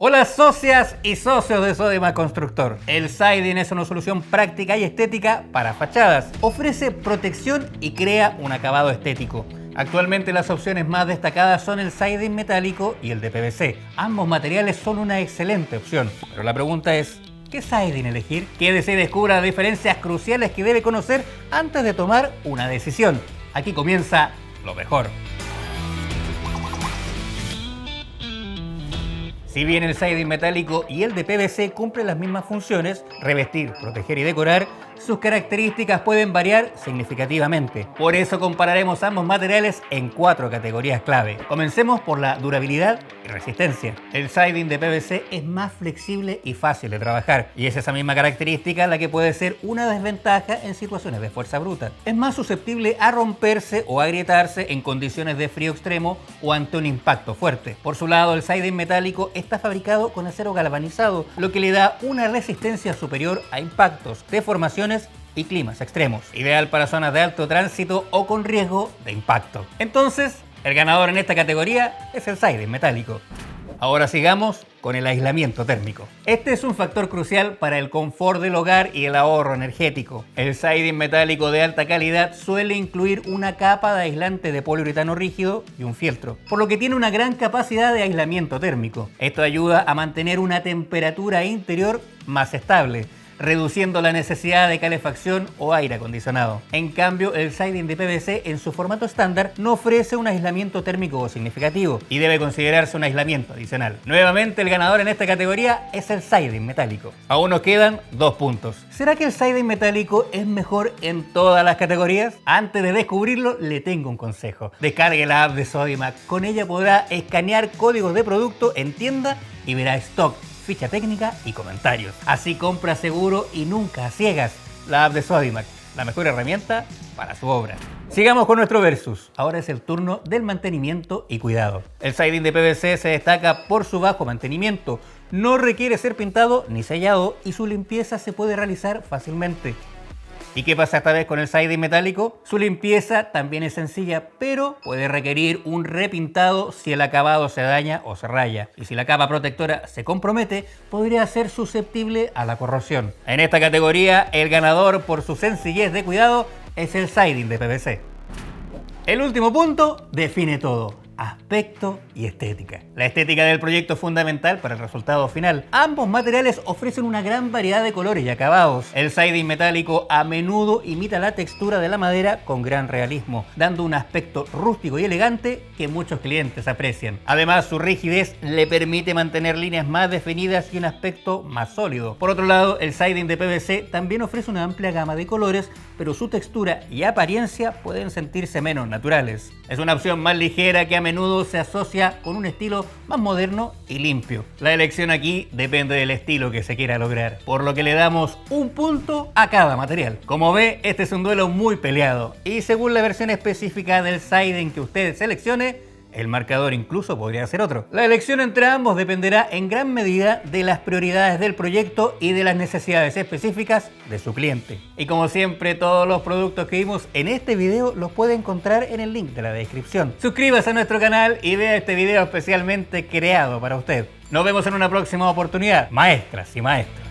Hola socias y socios de Sodimac Constructor. El siding es una solución práctica y estética para fachadas. Ofrece protección y crea un acabado estético. Actualmente las opciones más destacadas son el siding metálico y el de PVC. Ambos materiales son una excelente opción, pero la pregunta es, ¿qué siding elegir? Quédese y descubra las diferencias cruciales que debe conocer antes de tomar una decisión. Aquí comienza lo mejor. Si bien el siding metálico y el de PVC cumplen las mismas funciones, revestir, proteger y decorar, sus características pueden variar significativamente. Por eso compararemos ambos materiales en 4 categorías clave. Comencemos por la durabilidad y resistencia. El siding de PVC es más flexible y fácil de trabajar, y es esa misma característica la que puede ser una desventaja en situaciones de fuerza bruta. Es más susceptible a romperse o agrietarse en condiciones de frío extremo o ante un impacto fuerte. Por su lado, el siding metálico está fabricado con acero galvanizado, lo que le da una resistencia superior a impactos, deformaciones y climas extremos, ideal para zonas de alto tránsito o con riesgo de impacto. Entonces, el ganador en esta categoría es el siding metálico. Ahora sigamos con el aislamiento térmico. Este es un factor crucial para el confort del hogar y el ahorro energético. El siding metálico de alta calidad suele incluir una capa de aislante de poliuretano rígido y un fieltro, por lo que tiene una gran capacidad de aislamiento térmico. Esto ayuda a mantener una temperatura interior más estable, reduciendo la necesidad de calefacción o aire acondicionado. En cambio, el siding de PVC en su formato estándar no ofrece un aislamiento térmico significativo y debe considerarse un aislamiento adicional. Nuevamente, el ganador en esta categoría es el siding metálico. Aún nos quedan 2 puntos. ¿Será que el siding metálico es mejor en todas las categorías? Antes de descubrirlo, le tengo un consejo. Descargue la app de Sodimac. Con ella podrá escanear códigos de producto en tienda y verá stock, ficha técnica y comentarios. Así compra seguro y nunca a ciegas. La app de Sodimac, la mejor herramienta para su obra. Sigamos con nuestro versus. Ahora es el turno del mantenimiento y cuidado. El siding de PVC se destaca por su bajo mantenimiento. No requiere ser pintado ni sellado y su limpieza se puede realizar fácilmente. ¿Y qué pasa esta vez con el siding metálico? Su limpieza también es sencilla, pero puede requerir un repintado si el acabado se daña o se raya. Y si la capa protectora se compromete, podría ser susceptible a la corrosión. En esta categoría, el ganador por su sencillez de cuidado es el siding de PVC. El último punto define todo: aspecto y estética. La estética del proyecto es fundamental para el resultado final. Ambos materiales ofrecen una gran variedad de colores y acabados. El siding metálico a menudo imita la textura de la madera con gran realismo, dando un aspecto rústico y elegante que muchos clientes aprecian. Además, su rigidez le permite mantener líneas más definidas y un aspecto más sólido. Por otro lado, el siding de PVC también ofrece una amplia gama de colores, pero su textura y apariencia pueden sentirse menos naturales. Es una opción más ligera que a menudo se asocia con un estilo más moderno y limpio. La elección aquí depende del estilo que se quiera lograr, por lo que le damos un punto a cada material. Como ve, este es un duelo muy peleado y según la versión específica del siding que usted seleccione, el marcador incluso podría ser otro. La elección entre ambos dependerá en gran medida de las prioridades del proyecto y de las necesidades específicas de su cliente. Y como siempre, todos los productos que vimos en este video los puede encontrar en el link de la descripción. Suscríbase a nuestro canal y vea este video especialmente creado para usted. Nos vemos en una próxima oportunidad, maestras y maestros.